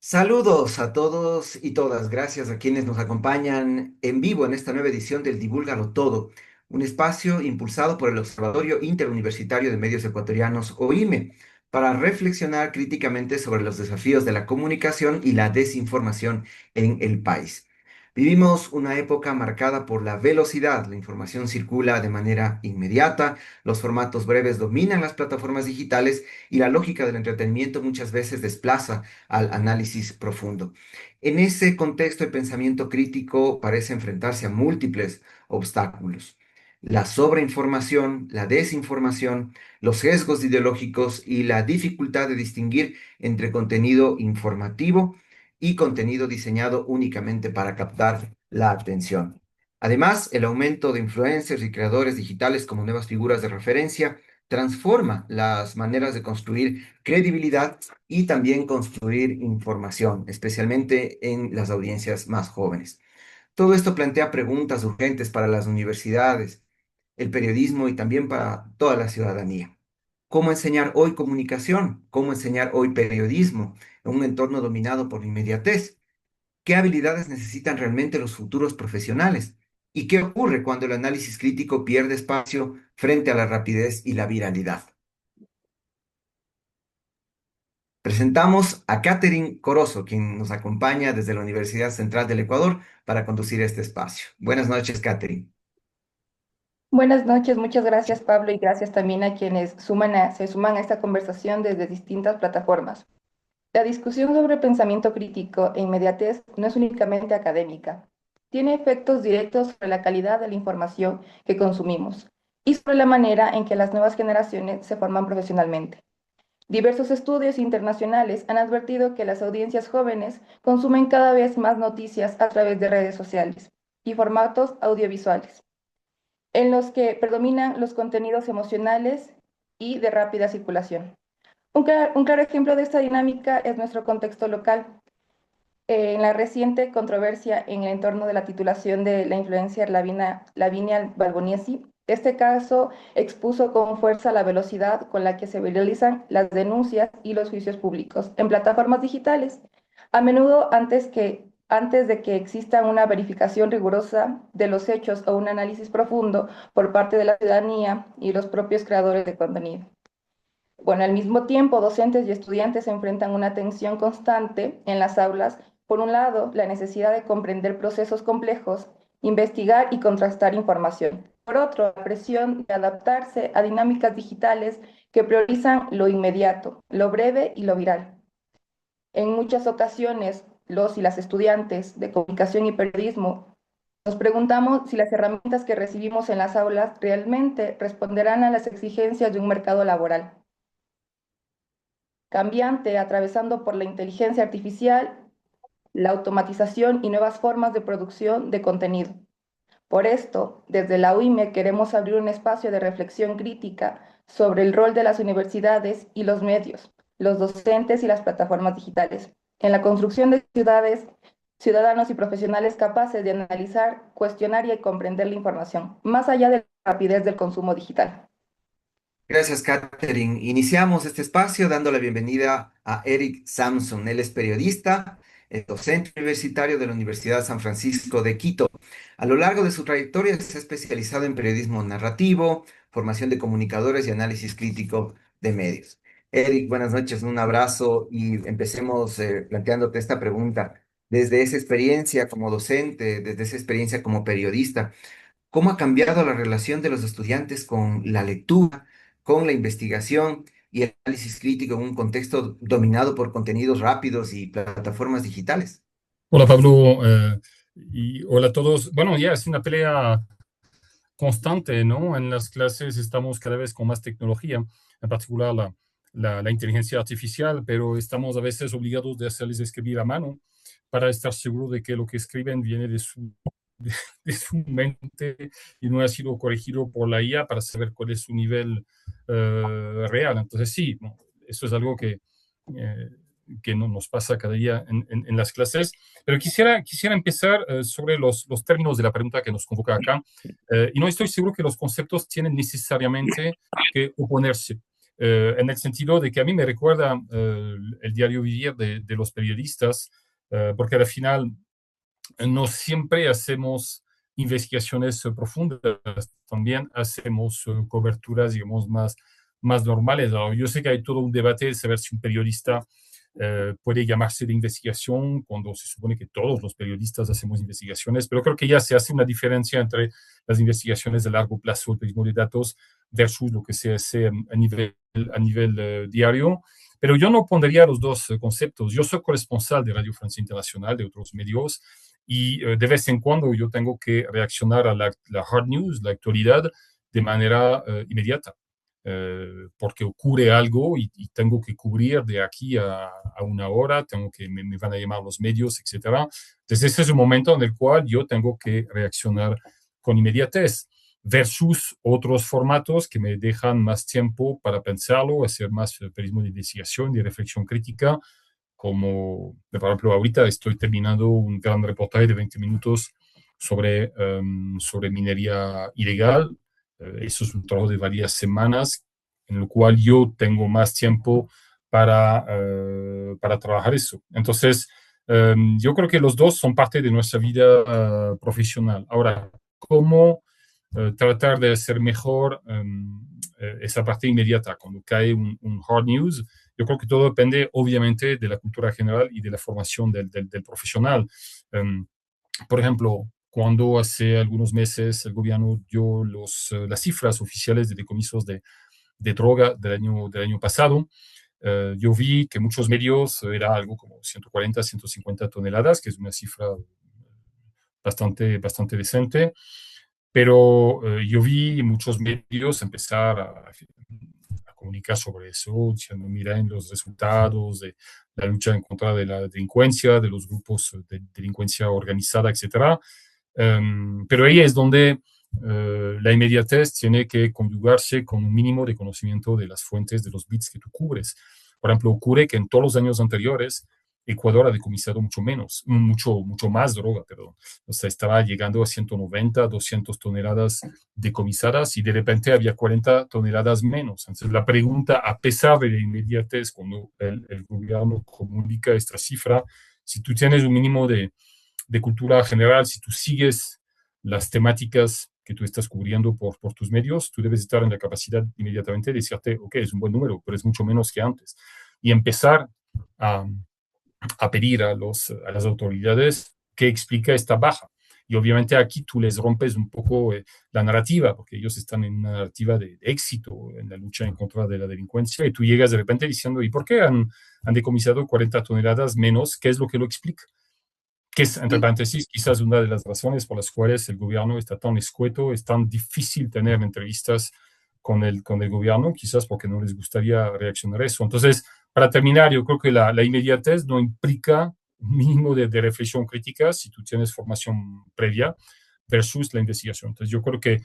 Saludos a todos y todas. Gracias a quienes nos acompañan en vivo en esta nueva edición del Divúlgalo Todo, un espacio impulsado por el Observatorio Interuniversitario de Medios Ecuatorianos, OIME, para reflexionar críticamente sobre los desafíos de la comunicación y la desinformación en el país. Vivimos una época marcada por la velocidad. La información circula de manera inmediata, los formatos breves dominan las plataformas digitales y la lógica del entretenimiento muchas veces desplaza al análisis profundo. En ese contexto, el pensamiento crítico parece enfrentarse a múltiples obstáculos. La sobreinformación, la desinformación, los sesgos ideológicos y la dificultad de distinguir entre contenido informativo y contenido diseñado únicamente para captar la atención. Además, el aumento de influencers y creadores digitales como nuevas figuras de referencia transforma las maneras de construir credibilidad y también construir información, especialmente en las audiencias más jóvenes. Todo esto plantea preguntas urgentes para las universidades, el periodismo y también para toda la ciudadanía. ¿Cómo enseñar hoy comunicación? ¿Cómo enseñar hoy periodismo en un entorno dominado por la inmediatez? ¿Qué habilidades necesitan realmente los futuros profesionales? ¿Y qué ocurre cuando el análisis crítico pierde espacio frente a la rapidez y la viralidad? Presentamos a Catherine Corozo, quien nos acompaña desde la Universidad Central del Ecuador para conducir este espacio. Buenas noches, Catherine. Buenas noches, muchas gracias Pablo y gracias también a quienes se suman a esta conversación desde distintas plataformas. La discusión sobre pensamiento crítico e inmediatez no es únicamente académica, tiene efectos directos sobre la calidad de la información que consumimos y sobre la manera en que las nuevas generaciones se forman profesionalmente. Diversos estudios internacionales han advertido que las audiencias jóvenes consumen cada vez más noticias a través de redes sociales y formatos audiovisuales en los que predominan los contenidos emocionales y de rápida circulación. Un claro ejemplo de esta dinámica es nuestro contexto local. En la reciente controversia en el entorno de la titulación de la influencer Lavinia Balboniesi, este caso expuso con fuerza la velocidad con la que se viralizan las denuncias y los juicios públicos en plataformas digitales, a menudo antes de que exista una verificación rigurosa de los hechos o un análisis profundo por parte de la ciudadanía y los propios creadores de contenido. Bueno, al mismo tiempo, docentes y estudiantes enfrentan una tensión constante en las aulas. Por un lado, la necesidad de comprender procesos complejos, investigar y contrastar información. Por otro, la presión de adaptarse a dinámicas digitales que priorizan lo inmediato, lo breve y lo viral. En muchas ocasiones, los y las estudiantes de comunicación y periodismo nos preguntamos si las herramientas que recibimos en las aulas realmente responderán a las exigencias de un mercado laboral cambiante, atravesando por la inteligencia artificial, la automatización y nuevas formas de producción de contenido. Por esto, desde la UIME queremos abrir un espacio de reflexión crítica sobre el rol de las universidades y los medios, los docentes y las plataformas digitales, en la construcción de ciudades, ciudadanos y profesionales capaces de analizar, cuestionar y comprender la información, más allá de la rapidez del consumo digital. Gracias, Catherine. Iniciamos este espacio dando la bienvenida a Eric Samson. Él es periodista, docente universitario de la Universidad San Francisco de Quito. A lo largo de su trayectoria se ha especializado en periodismo narrativo, formación de comunicadores y análisis crítico de medios. Eric, buenas noches, un abrazo y empecemos planteándote esta pregunta. Desde esa experiencia como docente, desde esa experiencia como periodista, ¿cómo ha cambiado la relación de los estudiantes con la lectura, con la investigación y el análisis crítico en un contexto dominado por contenidos rápidos y plataformas digitales? Hola Pablo, y hola a todos. Bueno, ya es una pelea constante, ¿no? En las clases estamos cada vez con más tecnología, en particular la inteligencia artificial, pero estamos a veces obligados de hacerles escribir a mano para estar seguro de que lo que escriben viene de su mente y no ha sido corregido por la IA para saber cuál es su nivel real. Entonces sí, ¿no? Eso es algo eh, que no nos pasa cada día en las clases. Pero quisiera empezar sobre los términos de la pregunta que nos convoca acá. Y no estoy seguro que los conceptos tienen necesariamente que oponerse. en el sentido de que a mí me recuerda el diario vivir de los periodistas, porque al final no siempre hacemos investigaciones profundas, también hacemos coberturas, digamos, más normales. Ahora, yo sé que hay todo un debate de saber si un periodista puede llamarse de investigación cuando se supone que todos los periodistas hacemos investigaciones, pero creo que ya se hace una diferencia entre las investigaciones de largo plazo, el periodismo de datos, versus lo que se hace a nivel diario. Pero yo no pondría los dos conceptos. Yo soy corresponsal de Radio Francia Internacional, de otros medios, y de vez en cuando yo tengo que reaccionar a la hard news, la actualidad, de manera inmediata, porque ocurre algo y tengo que cubrir de aquí a una hora, me van a llamar los medios, etcétera. Entonces ese es un momento en el cual yo tengo que reaccionar con inmediatez versus otros formatos que me dejan más tiempo para pensarlo, hacer más periodismo de investigación, de reflexión crítica, como, por ejemplo, ahorita estoy terminando un gran reportaje de 20 minutos sobre minería ilegal. Eso es un trabajo de varias semanas, en el cual yo tengo más tiempo para trabajar eso. Entonces, yo creo que los dos son parte de nuestra vida profesional. Ahora, ¿cómo tratar de hacer mejor esa parte inmediata cuando cae un hard news? Yo creo que todo depende, obviamente, de la cultura general y de la formación del profesional. Um, por ejemplo, cuando hace algunos meses el gobierno dio las cifras oficiales de decomisos de droga del año pasado, yo vi que muchos medios era algo como 140, 150 toneladas, que es una cifra bastante decente, pero yo vi muchos medios empezar a comunicar sobre eso, diciendo, miren los resultados de la lucha en contra de la delincuencia, de los grupos de delincuencia organizada, etcétera. Pero ahí es donde la inmediatez tiene que conjugarse con un mínimo de conocimiento de las fuentes de los bits que tú cubres. Por ejemplo, ocurre que en todos los años anteriores Ecuador ha decomisado mucho más droga, perdón. O sea, estaba llegando a 190, 200 toneladas decomisadas y de repente había 40 toneladas menos. Entonces, la pregunta, a pesar de la inmediatez, cuando el gobierno comunica esta cifra, si tú tienes un mínimo de cultura general, si tú sigues las temáticas que tú estás cubriendo por tus medios, tú debes estar en la capacidad inmediatamente de decirte, ok, es un buen número, pero es mucho menos que antes. Y empezar a, a pedir a las autoridades que explica esta baja. Y obviamente aquí tú les rompes un poco la narrativa, porque ellos están en una narrativa de éxito en la lucha en contra de la delincuencia, y tú llegas de repente diciendo, ¿y por qué han decomisado 40 toneladas menos? ¿Qué es lo que lo explica? Que es, entre Sí, paréntesis, quizás una de las razones por las cuales el gobierno está tan escueto, es tan difícil tener entrevistas con el gobierno, quizás porque no les gustaría reaccionar a eso. Entonces, para terminar, yo creo que la inmediatez no implica un mínimo de reflexión crítica si tú tienes formación previa versus la investigación. Entonces, yo creo que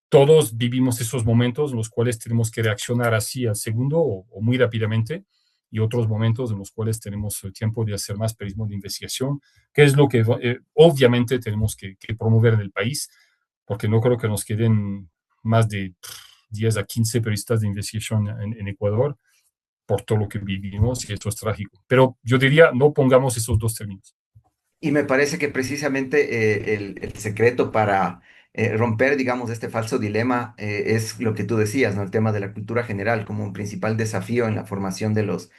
todos vivimos esos momentos en los cuales tenemos que reaccionar así al segundo o muy rápidamente, y otros momentos en los cuales tenemos el tiempo de hacer más periodismo de investigación, que es lo que obviamente tenemos que promover en el país, porque no creo que nos queden más de 10 a 15 periodistas de investigación en Ecuador por todo lo que vivimos, y esto es trágico. Pero yo diría, no pongamos esos dos términos. Y me parece que precisamente el secreto para romper, digamos, este falso dilema es lo que tú decías, ¿no? El tema de la cultura general como un principal desafío en la formación de los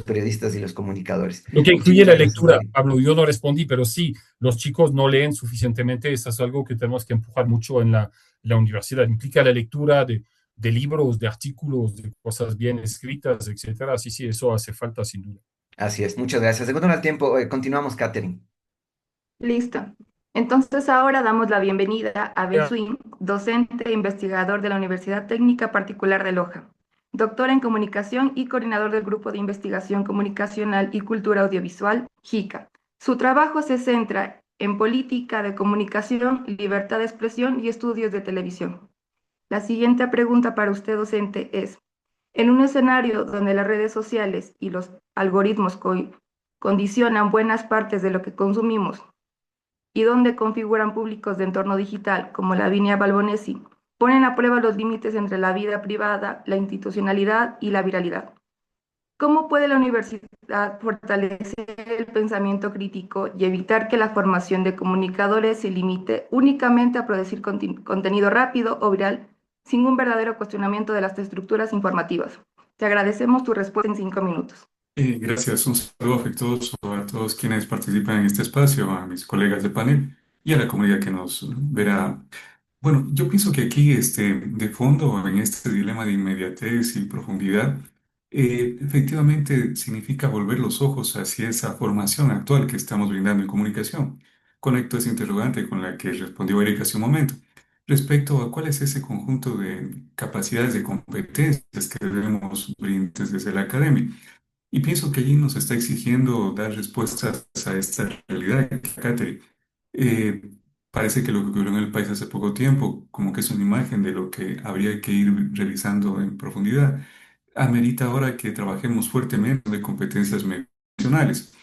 periodistas y los comunicadores. Lo que incluye la Muchísimas gracias, lectura, David. Pablo, yo no respondí, pero sí, los chicos no leen suficientemente, eso es algo que tenemos que empujar mucho en la universidad. Implica la lectura de libros, de artículos, de cosas bien escritas, etcétera. Sí, sí, eso hace falta sin duda. Así es, muchas gracias. De acuerdo al tiempo, continuamos, Catherine. listo. Entonces ahora damos la bienvenida a Abel Ya, Swing, docente e investigador de la Universidad Técnica Particular de Loja, doctor en comunicación y coordinador del Grupo de Investigación Comunicacional y Cultura Audiovisual, JICA. Su trabajo se centra en política de comunicación, libertad de expresión y estudios de televisión. La siguiente pregunta para usted, docente, es, en un escenario donde las redes sociales y los algoritmos condicionan buenas partes de lo que consumimos y donde configuran públicos de entorno digital como Lavinia Balbonesi, ponen a prueba los límites entre la vida privada, la institucionalidad y la viralidad. ¿Cómo puede la universidad fortalecer el pensamiento crítico y evitar que la formación de comunicadores se limite únicamente a producir contenido rápido o viral sin un verdadero cuestionamiento de las estructuras informativas? Te agradecemos tu respuesta en 5 minutos. Gracias, un saludo afectuoso a todos quienes participan en este espacio, a mis colegas de panel y a la comunidad que nos verá. Bueno, yo pienso que aquí, de fondo, en este dilema de inmediatez y profundidad, efectivamente significa volver los ojos hacia esa formación actual que estamos brindando en comunicación. Conecto esa interrogante con la que respondió Erika hace un momento, respecto a cuál es ese conjunto de capacidades, de competencias que debemos brindar desde la academia. Y pienso que allí nos está exigiendo dar respuestas a esta realidad, Catherine. Eh, Parece que lo que ocurrió en el país hace poco tiempo, como que es una imagen de lo que habría que ir revisando en profundidad, amerita ahora que trabajemos fuertemente de competencias nacionales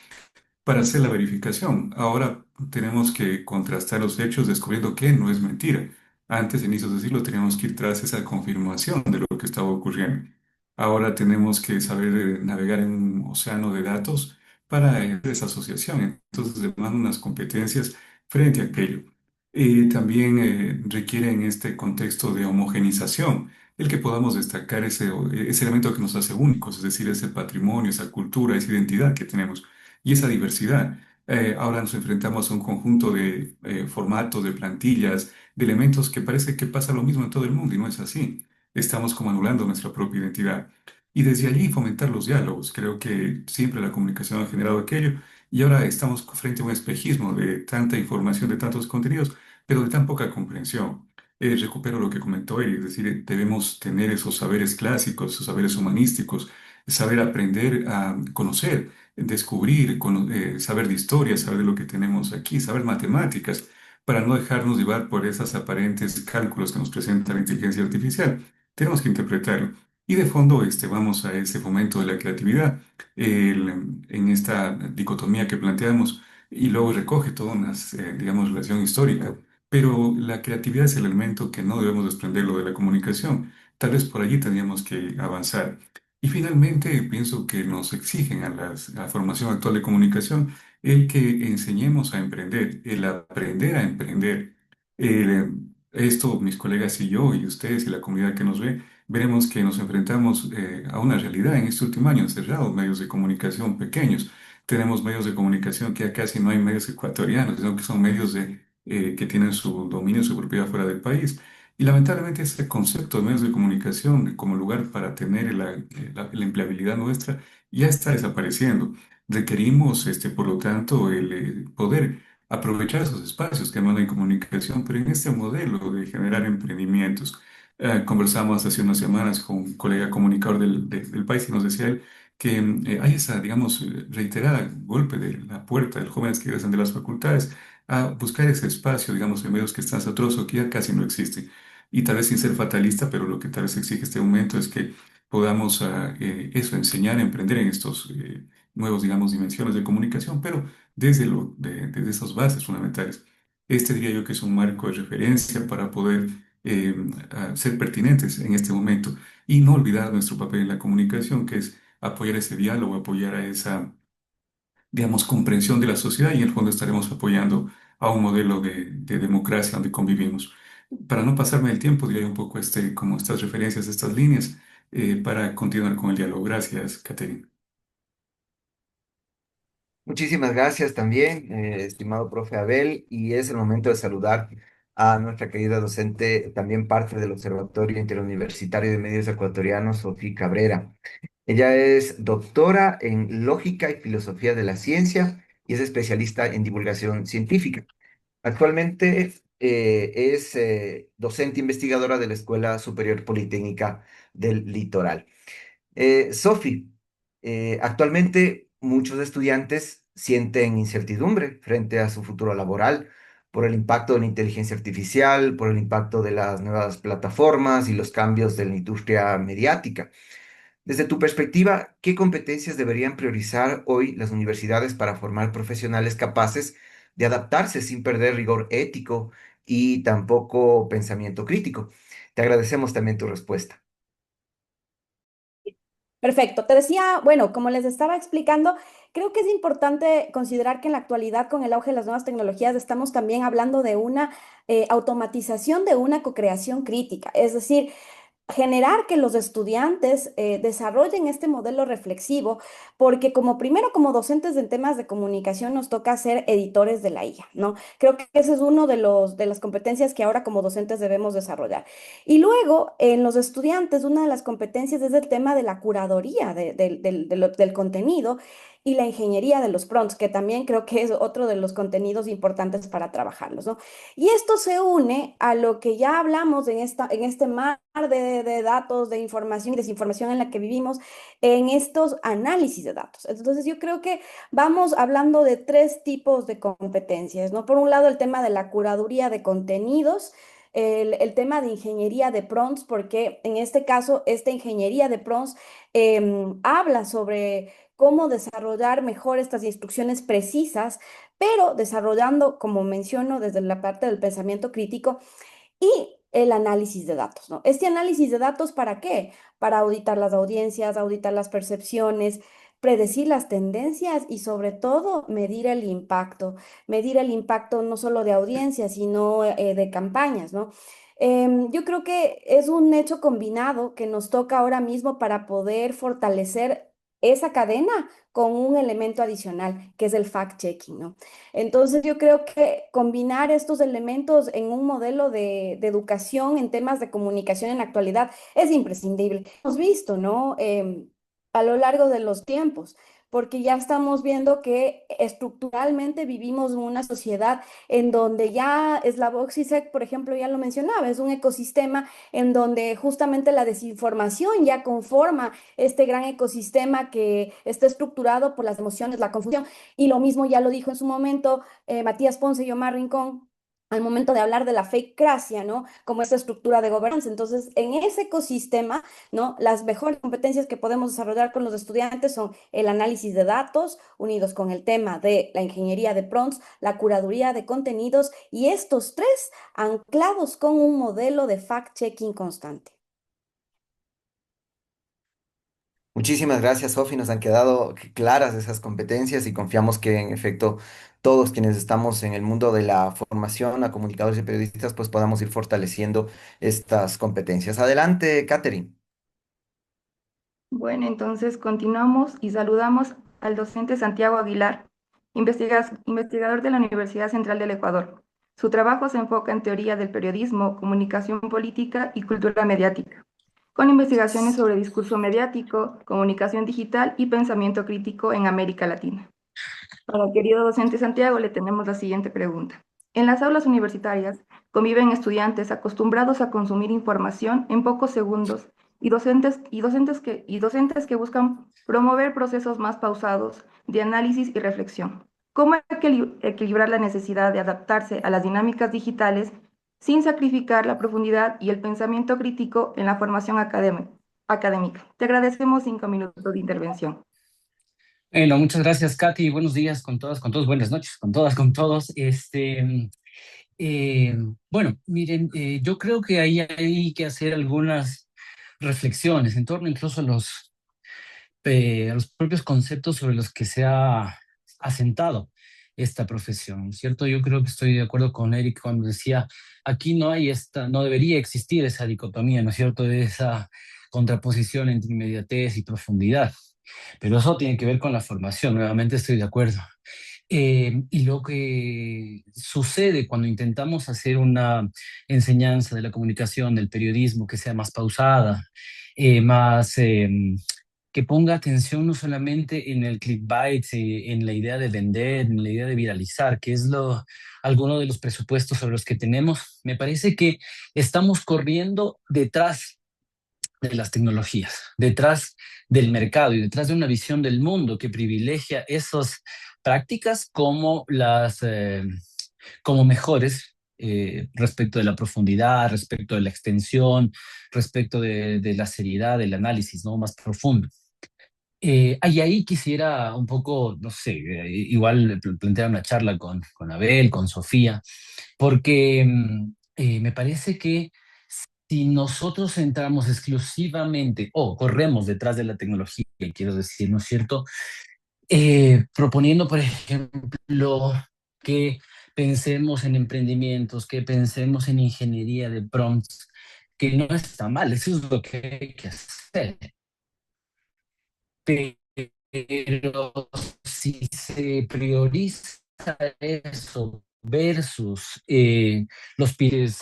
para hacer la verificación. Ahora tenemos que contrastar los hechos descubriendo que no es mentira. Antes, en inicios de siglo, teníamos que ir tras esa confirmación de lo que estaba ocurriendo. Ahora tenemos que saber navegar en un océano de datos para hacer esa asociación. Entonces, demanda unas competencias frente a aquello. También requiere en este contexto de homogenización el que podamos destacar ese elemento que nos hace únicos, es decir, ese patrimonio, esa cultura, esa identidad que tenemos y esa diversidad. Ahora nos enfrentamos a un conjunto de formatos, de plantillas, de elementos que parece que pasa lo mismo en todo el mundo y no es así. Estamos como anulando nuestra propia identidad. Y desde allí fomentar los diálogos. Creo que siempre la comunicación ha generado aquello y ahora estamos frente a un espejismo de tanta información, de tantos contenidos, pero de tan poca comprensión. Recupero lo que comentó él, es decir, debemos tener esos saberes clásicos, esos saberes humanísticos, saber aprender a conocer, descubrir, saber de historia, saber de lo que tenemos aquí, saber matemáticas, para no dejarnos llevar por esas aparentes cálculos que nos presenta la inteligencia artificial. Tenemos que interpretarlo. Y de fondo, vamos a ese fomento de la creatividad, en esta dicotomía que planteamos, y luego recoge toda una, digamos, relación histórica. Pero la creatividad es el elemento que no debemos desprenderlo de la comunicación. Tal vez por allí tendríamos que avanzar. Y finalmente, pienso que nos exigen a la formación actual de comunicación el que enseñemos a emprender, el aprender a emprender. Esto, mis colegas y yo, y ustedes y la comunidad que nos ve, veremos que nos enfrentamos a una realidad en este último año, encerrados, medios de comunicación pequeños. Tenemos medios de comunicación que ya casi no hay medios ecuatorianos, sino que son medios que tienen su dominio, su propiedad fuera del país. Y lamentablemente ese concepto de medios de comunicación como lugar para tener la empleabilidad nuestra ya está desapareciendo. Requerimos, por lo tanto, el poder aprovechar esos espacios que mandan en comunicación, pero en este modelo de generar emprendimientos. Conversamos hace unas semanas con un colega comunicador del país y nos decía él que hay esa, digamos, reiterada golpe de la puerta de los jóvenes que egresan de las facultades a buscar ese espacio, digamos, en medios que están saturados o que ya casi no existen. Y tal vez sin ser fatalista, pero lo que tal vez exige este momento es que podamos eso, enseñar a emprender en estos nuevos, digamos, dimensiones de comunicación, pero desde esas bases fundamentales. Este diría yo que es un marco de referencia para poder eh, ser pertinentes en este momento y no olvidar nuestro papel en la comunicación, que es apoyar ese diálogo, apoyar a esa, digamos, comprensión de la sociedad y en el fondo estaremos apoyando a un modelo de democracia donde convivimos. Para no pasarme el tiempo, diré un poco como estas referencias, estas líneas, para continuar con el diálogo. Gracias, Catherine. Muchísimas gracias también, estimado profe Abel, y es el momento de saludar a nuestra querida docente, también parte del Observatorio Interuniversitario de Medios Ecuatorianos, Sofía Cabrera. Ella es doctora en Lógica y Filosofía de la Ciencia y es especialista en divulgación científica. Actualmente es docente investigadora de la Escuela Superior Politécnica del Litoral. Sofi, actualmente muchos estudiantes sienten incertidumbre frente a su futuro laboral por el impacto de la inteligencia artificial, por el impacto de las nuevas plataformas y los cambios de la industria mediática. Desde tu perspectiva, ¿qué competencias deberían priorizar hoy las universidades para formar profesionales capaces de adaptarse sin perder rigor ético y tampoco pensamiento crítico? Te agradecemos también tu respuesta. Perfecto. Te decía, bueno, como les estaba explicando, creo que es importante considerar que en la actualidad, con el auge de las nuevas tecnologías, estamos también hablando de una automatización de una co-creación crítica. Es decir, generar que los estudiantes desarrollen este modelo reflexivo, porque como primero como docentes en temas de comunicación nos toca ser editores de la IA, ¿no? Creo que ese es uno de de las competencias que ahora como docentes debemos desarrollar. Y luego en los estudiantes una de las competencias es el tema de la curaduría del contenido y la ingeniería de los prompts, que también creo que es otro de los contenidos importantes para trabajarlos, ¿no? Y esto se une a lo que ya hablamos en este mar de datos, de información y desinformación en la que vivimos, en estos análisis de datos. Entonces, yo creo que vamos hablando de tres tipos de competencias, ¿no? Por un lado, el tema de la curaduría de contenidos. El tema de ingeniería de prompts, porque en este caso, esta ingeniería de prompts habla sobre cómo desarrollar mejor estas instrucciones precisas, pero desarrollando, como menciono, desde la parte del pensamiento crítico y el análisis de datos, ¿no? Este análisis de datos, ¿para qué? Para auditar las audiencias, auditar las percepciones, predecir las tendencias y sobre todo medir el impacto no solo de audiencias, sino de campañas, ¿no? Yo creo que es un hecho combinado que nos toca ahora mismo para poder fortalecer esa cadena con un elemento adicional, que es el fact-checking, ¿no? Entonces yo creo que combinar estos elementos en un modelo de educación en temas de comunicación en la actualidad es imprescindible. Hemos visto, ¿no? A lo largo de los tiempos, porque ya estamos viendo que estructuralmente vivimos en una sociedad en donde ya Slavoj por ejemplo, ya lo mencionaba, es un ecosistema en donde justamente la desinformación ya conforma este gran ecosistema que está estructurado por las emociones, la confusión. Y lo mismo ya lo dijo en su momento Matías Ponce y Omar Rincón al momento de hablar de la fakeacracia, ¿no? Como esta estructura de gobernanza. Entonces, en ese ecosistema, ¿no? Las mejores competencias que podemos desarrollar con los estudiantes son el análisis de datos, unidos con el tema de la ingeniería de prompts, la curaduría de contenidos, y estos tres anclados con un modelo de fact-checking constante. Muchísimas gracias, Sofi. Nos han quedado claras esas competencias y confiamos que, en efecto, todos quienes estamos en el mundo de la formación a comunicadores y periodistas, pues podamos ir fortaleciendo estas competencias. Adelante, Catherine. Bueno, entonces continuamos y saludamos al docente Santiago Aguilar, investigador de la Universidad Central del Ecuador. Su trabajo se enfoca en teoría del periodismo, comunicación política y cultura mediática, con investigaciones sobre discurso mediático, comunicación digital y pensamiento crítico en América Latina. Para el querido docente Santiago le tenemos la siguiente pregunta. En las aulas universitarias conviven estudiantes acostumbrados a consumir información en pocos segundos y docentes que buscan promover procesos más pausados de análisis y reflexión. ¿Cómo equilibrar la necesidad de adaptarse a las dinámicas digitales sin sacrificar la profundidad y el pensamiento crítico en la formación académica? Te agradecemos 5 minutos de intervención. Bueno, muchas gracias, Katy. Buenos días con todos. Buenas noches con todas, con todos. Eh, bueno, miren, yo creo que ahí hay que hacer algunas reflexiones en torno incluso a los propios conceptos sobre los que se ha asentado esta profesión, ¿cierto? Yo creo que estoy de acuerdo con Eric cuando decía, aquí no debería existir esa dicotomía, ¿no es cierto? De esa contraposición entre inmediatez y profundidad. Pero eso tiene que ver con la formación, nuevamente estoy de acuerdo. Y lo que sucede cuando intentamos hacer una enseñanza de la comunicación, del periodismo, que sea más pausada, más que ponga atención no solamente en el clickbait, en la idea de vender, en la idea de viralizar, que es alguno de los presupuestos sobre los que tenemos, me parece que estamos corriendo detrás de las tecnologías, detrás del mercado y detrás de una visión del mundo que privilegia esas prácticas como mejores respecto de la profundidad, respecto de la extensión, respecto de la seriedad del análisis, ¿no? Más profundo. Ahí quisiera un poco, no sé, igual plantear una charla con Abel, con Sofía, porque me parece que si nosotros centramos exclusivamente o corremos detrás de la tecnología, quiero decir, ¿no es cierto? Proponiendo, por ejemplo, que pensemos en emprendimientos, que pensemos en ingeniería de prompts, que no está mal, eso es lo que hay que hacer. Pero si se prioriza eso versus los pies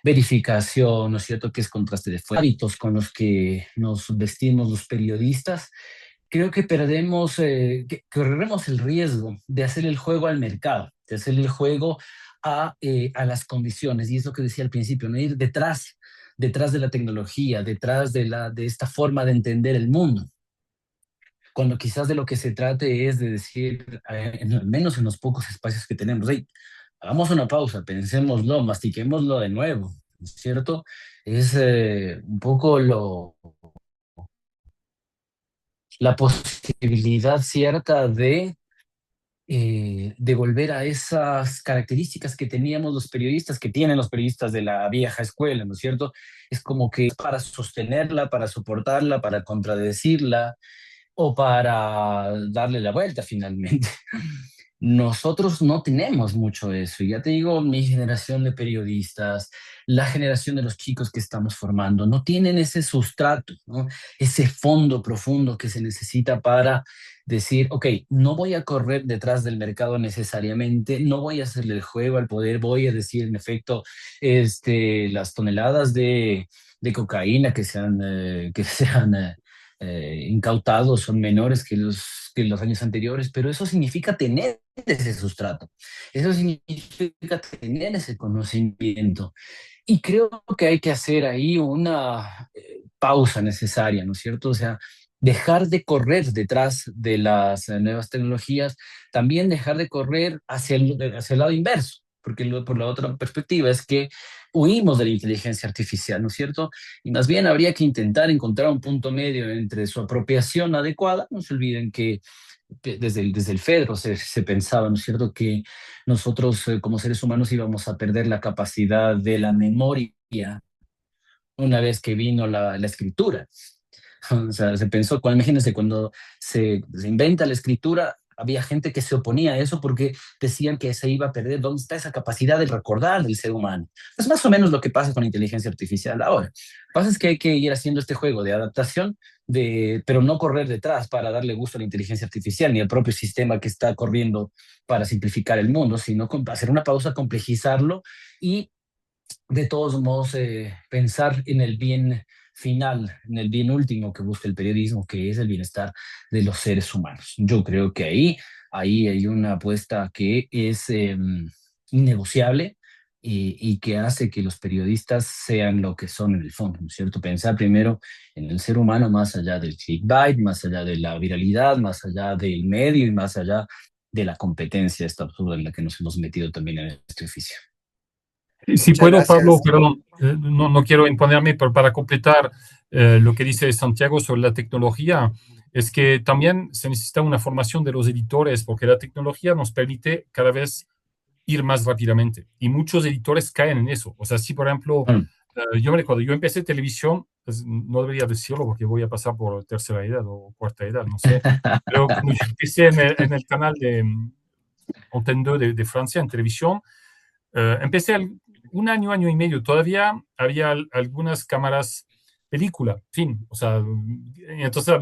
verificación, ¿no es cierto?, que es contraste de hábitos con los que nos vestimos los periodistas, creo que perdemos, que corremos el riesgo de hacer el juego al mercado, de hacer el juego a las condiciones. Y es lo que decía al principio, ¿no? Ir detrás de la tecnología, detrás de esta forma de entender el mundo, cuando quizás de lo que se trate es de decir, al menos en los pocos espacios que tenemos, hey, hagamos una pausa, pensémoslo, mastiquémoslo de nuevo, ¿no es cierto? Es un poco la posibilidad cierta de volver a esas características que teníamos los periodistas, que tienen los periodistas de la vieja escuela, ¿no es cierto? Es como que para sostenerla, para soportarla, para contradecirla, o para darle la vuelta finalmente. Nosotros no tenemos mucho eso. Y ya te digo, mi generación de periodistas, la generación de los chicos que estamos formando, no tienen ese sustrato, ¿no? Ese fondo profundo que se necesita para decir, ok, no voy a correr detrás del mercado necesariamente, no voy a hacerle el juego al poder, voy a decir, en efecto, las toneladas de cocaína que se han incautados son menores que los años anteriores, pero eso significa tener ese sustrato, eso significa tener ese conocimiento. Y creo que hay que hacer ahí una pausa necesaria, ¿no es cierto? O sea, dejar de correr detrás de las nuevas tecnologías, también dejar de correr hacia el lado inverso, porque por la otra perspectiva es que huimos de la inteligencia artificial, ¿no es cierto? Y más bien habría que intentar encontrar un punto medio entre su apropiación adecuada. No se olviden que desde el Fedro se pensaba, ¿no es cierto?, que nosotros como seres humanos íbamos a perder la capacidad de la memoria una vez que vino la escritura. O sea, se pensó, imagínense, cuando se inventa la escritura, había gente que se oponía a eso porque decían que se iba a perder. ¿Dónde está esa capacidad de recordar del ser humano? Es más o menos lo que pasa con la inteligencia artificial ahora. Lo que pasa es que hay que ir haciendo este juego de adaptación, pero no correr detrás para darle gusto a la inteligencia artificial ni al propio sistema que está corriendo para simplificar el mundo, sino hacer una pausa, complejizarlo y de todos modos pensar en el bien final, en el bien último que busca el periodismo, que es el bienestar de los seres humanos. Yo creo que ahí hay una apuesta que es innegociable y que hace que los periodistas sean lo que son en el fondo, ¿no es cierto? Pensar primero en el ser humano más allá del clickbait, más allá de la viralidad, más allá del medio y más allá de la competencia esta absurda en la que nos hemos metido también en este oficio. Si Muchas puedo, Pablo, gracias. perdón, no quiero imponerme, pero para completar lo que dice Santiago sobre la tecnología, es que también se necesita una formación de los editores, porque la tecnología nos permite cada vez ir más rápidamente. Y muchos editores caen en eso. O sea, si por ejemplo, Bueno, yo me recuerdo, yo empecé televisión, pues, no debería decirlo porque voy a pasar por tercera edad o cuarta edad, no sé, pero cuando yo empecé en el canal de Antenne 2 de Francia en televisión, empecé un año, año y medio, todavía había algunas cámaras película, fin, o sea, entonces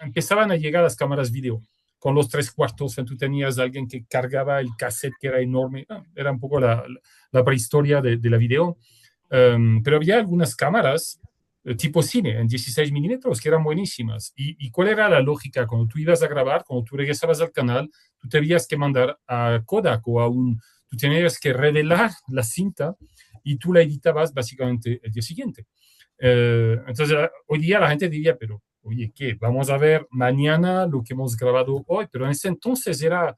empezaban a llegar las cámaras video con los 3/4, tú tenías a alguien que cargaba el cassette que era enorme, era un poco la prehistoria de la video. Pero había algunas cámaras tipo cine en 16 milímetros que eran buenísimas. ¿Y cuál era la lógica? Cuando tú ibas a grabar, cuando tú regresabas al canal, tú tenías que mandar a Kodak o tú tenías que revelar la cinta y tú la editabas básicamente el día siguiente. Entonces, hoy día la gente diría, pero, oye, ¿qué? Vamos a ver mañana lo que hemos grabado hoy, pero en ese entonces era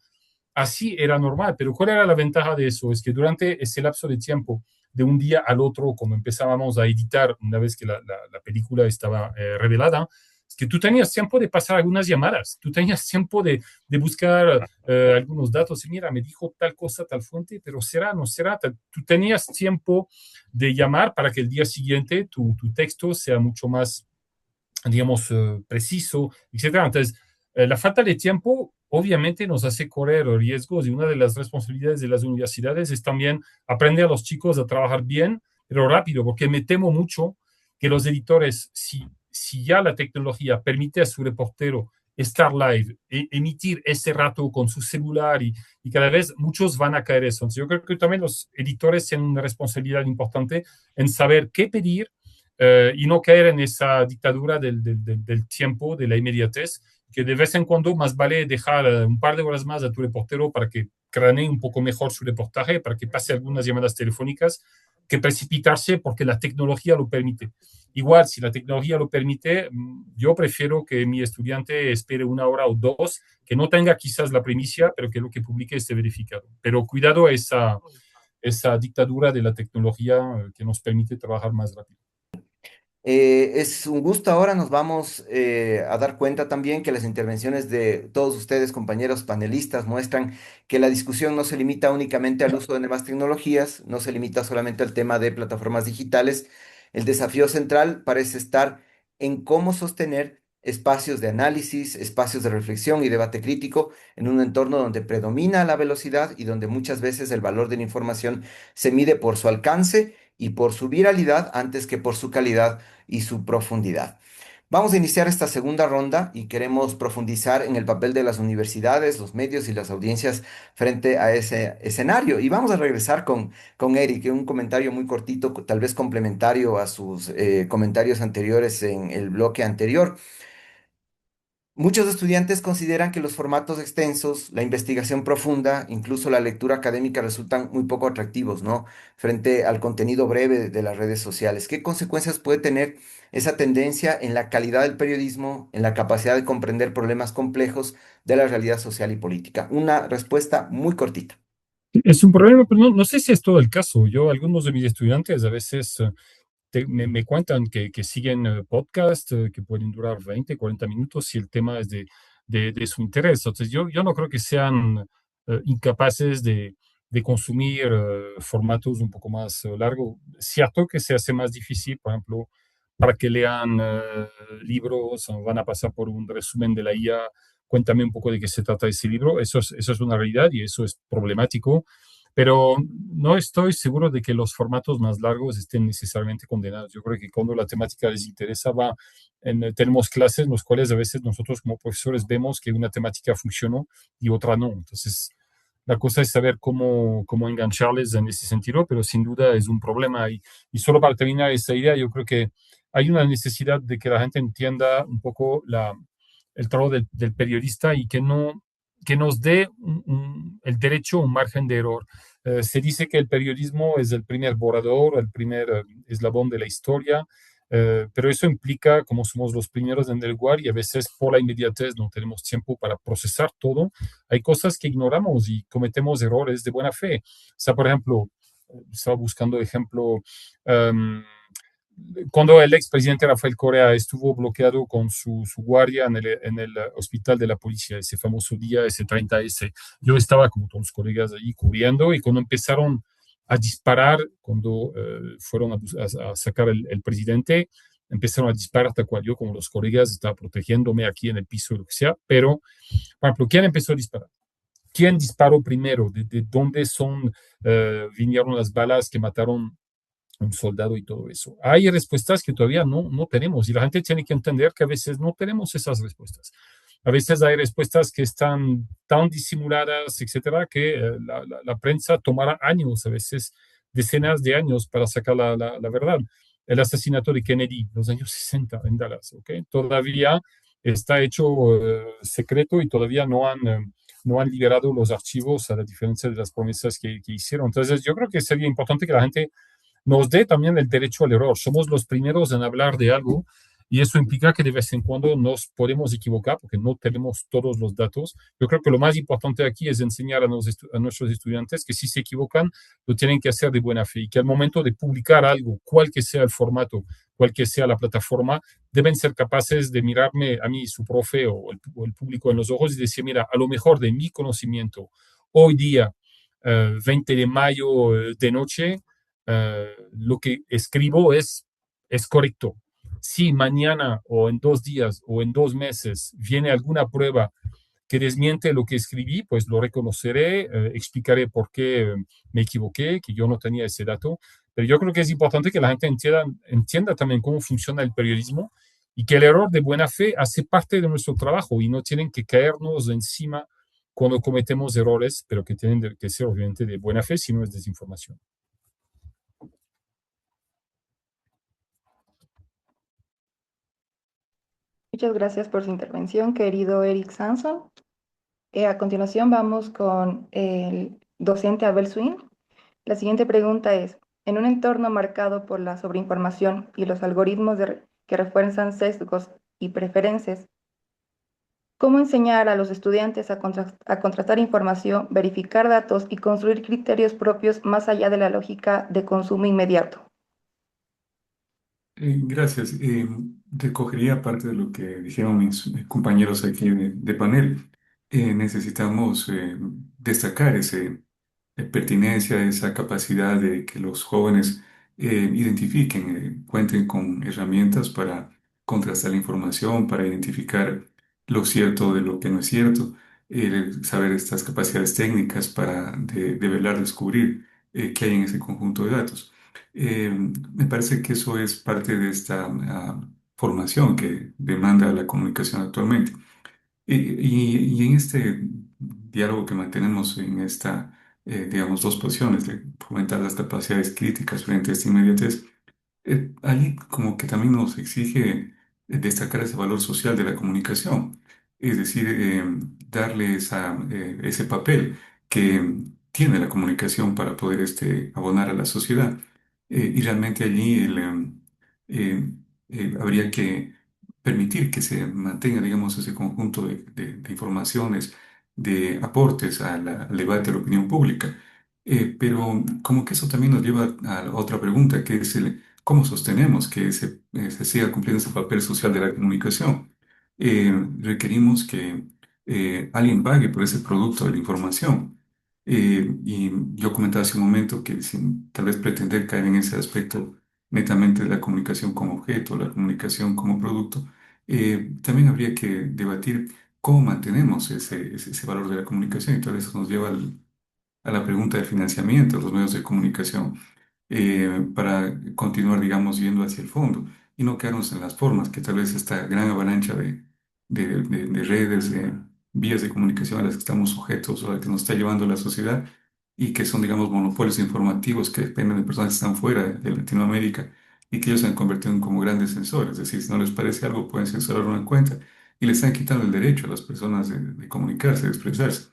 normal. Pero ¿cuál era la ventaja de eso? Es que durante ese lapso de tiempo, de un día al otro, como empezábamos a editar, una vez que la película estaba revelada, Es que tú tenías tiempo de pasar algunas llamadas, tú tenías tiempo de buscar algunos datos y mira, me dijo tal cosa, tal fuente, pero será, no será. Tú tenías tiempo de llamar para que el día siguiente tu texto sea mucho más, digamos, preciso, etcétera. Entonces, la falta de tiempo obviamente nos hace correr riesgos y una de las responsabilidades de las universidades es también aprender a los chicos a trabajar bien, pero rápido, porque me temo mucho que los editores, si ya la tecnología permite a su reportero estar live, emitir ese rato con su celular y cada vez muchos van a caer eso. Entonces, yo creo que también los editores tienen una responsabilidad importante en saber qué pedir y no caer en esa dictadura del tiempo, de la inmediatez, que de vez en cuando más vale dejar un par de horas más a tu reportero para que cranee un poco mejor su reportaje, para que pase algunas llamadas telefónicas, que precipitarse porque la tecnología lo permite. Igual, si la tecnología lo permite, yo prefiero que mi estudiante espere una hora o dos, que no tenga quizás la primicia, pero que lo que publique esté verificado. Pero cuidado a esa dictadura de la tecnología que nos permite trabajar más rápido. Es un gusto. Ahora nos vamos a dar cuenta también que las intervenciones de todos ustedes, compañeros panelistas, muestran que la discusión no se limita únicamente al uso de nuevas tecnologías, no se limita solamente al tema de plataformas digitales. El desafío central parece estar en cómo sostener espacios de análisis, espacios de reflexión y debate crítico en un entorno donde predomina la velocidad y donde muchas veces el valor de la información se mide por su alcance y por su viralidad antes que por su calidad y su profundidad. Vamos a iniciar esta segunda ronda y queremos profundizar en el papel de las universidades, los medios y las audiencias frente a ese escenario. Y vamos a regresar con Eric, un comentario muy cortito, tal vez complementario a sus comentarios anteriores en el bloque anterior. Muchos estudiantes consideran que los formatos extensos, la investigación profunda, incluso la lectura académica resultan muy poco atractivos, ¿no? Frente al contenido breve de las redes sociales. ¿Qué consecuencias puede tener esa tendencia en la calidad del periodismo, en la capacidad de comprender problemas complejos de la realidad social y política? Una respuesta muy cortita. Es un problema, pero no sé si es todo el caso. Yo, algunos de mis estudiantes a veces me cuentan que siguen podcasts que pueden durar 20, 40 minutos si el tema es de su interés. Entonces, yo no creo que sean incapaces de consumir formatos un poco más largos. Cierto que se hace más difícil, por ejemplo, para que lean libros, van a pasar por un resumen de la IA. Cuéntame un poco de qué se trata ese libro. Eso es una realidad y eso es problemático, pero no estoy seguro de que los formatos más largos estén necesariamente condenados. Yo creo que cuando la temática les interesa, tenemos clases en las cuales a veces nosotros como profesores vemos que una temática funcionó y otra no. Entonces, la cosa es saber cómo engancharles en ese sentido, pero sin duda es un problema. Y solo para terminar esa idea, yo creo que hay una necesidad de que la gente entienda un poco el trabajo del periodista y que nos dé el derecho a un margen de error. Se dice que el periodismo es el primer borrador, el primer eslabón de la historia, pero eso implica, como somos los primeros en el lugar y a veces por la inmediatez no tenemos tiempo para procesar todo, hay cosas que ignoramos y cometemos errores de buena fe. O sea, por ejemplo, estaba buscando ejemplo, um, cuando el expresidente Rafael Correa estuvo bloqueado con su guardia en el hospital de la policía, ese famoso día, ese 30S, yo estaba como todos los colegas allí cubriendo y cuando empezaron a disparar, cuando fueron a sacar el presidente, empezaron a disparar tal cual yo como los colegas estaba protegiéndome aquí en el piso, lo que sea, pero, por ejemplo, ¿quién empezó a disparar? ¿Quién disparó primero? ¿De dónde vinieron las balas que mataron un soldado y todo eso? Hay respuestas que todavía no tenemos y la gente tiene que entender que a veces no tenemos esas respuestas. A veces hay respuestas que están tan disimuladas, etcétera, que la prensa tomará años, a veces decenas de años para sacar la verdad. El asesinato de Kennedy, los años 60 en Dallas, ¿ok? Todavía está hecho secreto y todavía no han liberado los archivos a la diferencia de las promesas que hicieron. Entonces, yo creo que sería importante que la gente nos dé también el derecho al error. Somos los primeros en hablar de algo y eso implica que de vez en cuando nos podemos equivocar porque no tenemos todos los datos. Yo creo que lo más importante aquí es enseñar a nuestros estudiantes que si se equivocan, lo tienen que hacer de buena fe y que al momento de publicar algo, cual que sea el formato, cual que sea la plataforma, deben ser capaces de mirarme a mí, su profe o el público en los ojos y decir, mira, a lo mejor de mi conocimiento, hoy día, 20 de mayo de noche, lo que escribo es correcto. Si mañana o en 2 días o en 2 meses viene alguna prueba que desmiente lo que escribí, pues lo reconoceré, explicaré por qué me equivoqué, que yo no tenía ese dato. Pero yo creo que es importante que la gente entienda también cómo funciona el periodismo y que el error de buena fe hace parte de nuestro trabajo y no tienen que caernos encima cuando cometemos errores, pero que tienen que ser obviamente de buena fe, si no es desinformación. Muchas gracias por su intervención, querido Eric Sanson. A continuación vamos con el docente Abel Swin. La siguiente pregunta es, en un entorno marcado por la sobreinformación y los algoritmos que refuerzan sesgos y preferencias, ¿cómo enseñar a los estudiantes a contrastar información, verificar datos y construir criterios propios más allá de la lógica de consumo inmediato? Gracias. Recogería parte de lo que dijeron mis compañeros aquí de panel. Necesitamos destacar esa pertinencia, esa capacidad de que los jóvenes identifiquen, cuenten con herramientas para contrastar la información, para identificar lo cierto de lo que no es cierto, saber estas capacidades técnicas para develar, descubrir qué hay en ese conjunto de datos. Me parece que eso es parte de esta formación que demanda la comunicación actualmente. Y en este diálogo que mantenemos en esta, digamos, dos posiciones de fomentar las capacidades críticas frente a esta inmediatez, ahí como que también nos exige destacar ese valor social de la comunicación, es decir, darle ese papel que tiene la comunicación para poder abonar a la sociedad. Y realmente allí eh, habría que permitir que se mantenga, digamos, ese conjunto de informaciones, de aportes al debate de la opinión pública. Pero como que eso también nos lleva a otra pregunta, que es ¿cómo sostenemos que se siga cumpliendo ese papel social de la comunicación? Requerimos que alguien pague por ese producto de la información. Y yo comentaba hace un momento que sin tal vez pretender caer en ese aspecto netamente de la comunicación como objeto, la comunicación como producto, también habría que debatir cómo mantenemos ese valor de la comunicación. Y todo eso nos lleva a la pregunta del financiamiento de los medios de comunicación para continuar, digamos, yendo hacia el fondo y no quedarnos en las formas, que tal vez esta gran avalancha de redes, de vías de comunicación a las que estamos sujetos o a las que nos está llevando la sociedad y que son, digamos, monopolios informativos que dependen de personas que están fuera de Latinoamérica y que ellos se han convertido en como grandes censores. Es decir, si no les parece algo, pueden censurar una cuenta y le están quitando el derecho a las personas de comunicarse, de expresarse.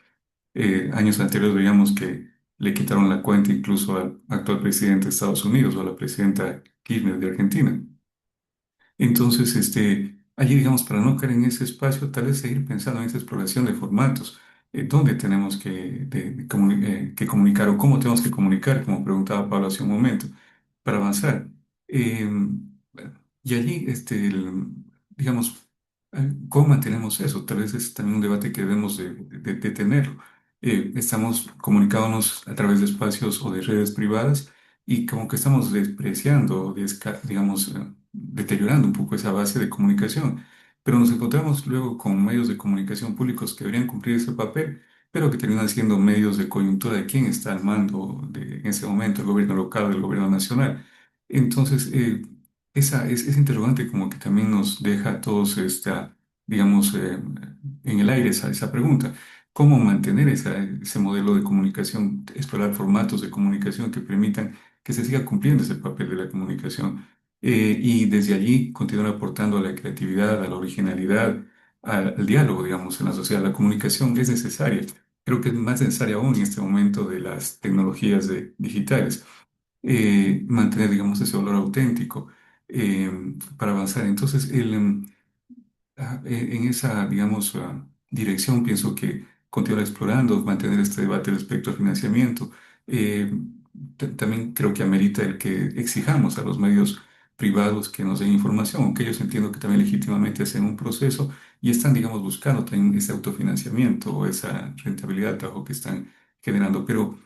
Años anteriores veíamos que le quitaron la cuenta incluso al actual presidente de Estados Unidos o a la presidenta Kirchner de Argentina. Entonces, allí, digamos, para no caer en ese espacio, tal vez seguir pensando en esa exploración de formatos, dónde tenemos que comunicar o cómo tenemos que comunicar, como preguntaba Pablo hace un momento, para avanzar. Eh, y allí, digamos, ¿cómo mantenemos eso? Tal vez es también un debate que debemos de tenerlo. Estamos comunicándonos a través de espacios o de redes privadas y como que estamos despreciando, digamos, deteriorando un poco esa base de comunicación. Pero nos encontramos luego con medios de comunicación públicos que deberían cumplir ese papel, pero que terminan siendo medios de coyuntura de quién está al mando en ese momento, el gobierno local o el gobierno nacional. Entonces, esa interrogante como que también nos deja a todos digamos, en el aire esa pregunta. ¿Cómo mantener ese modelo de comunicación, explorar formatos de comunicación que permitan que se siga cumpliendo ese papel de la comunicación? Y desde allí continuar aportando a la creatividad, a la originalidad, al diálogo, digamos, en la sociedad. La comunicación es necesaria. Creo que es más necesaria aún en este momento de las tecnologías digitales mantener, digamos, ese valor auténtico. eh, para avanzar. Entonces, en esa, digamos, dirección, pienso que continuar explorando, mantener este debate respecto al financiamiento. Eh, También creo que amerita el que exijamos a los medios privados que nos den información, aunque ellos entiendo que también legítimamente hacen un proceso y están, digamos, buscando también ese autofinanciamiento o esa rentabilidad del trabajo que están generando. Pero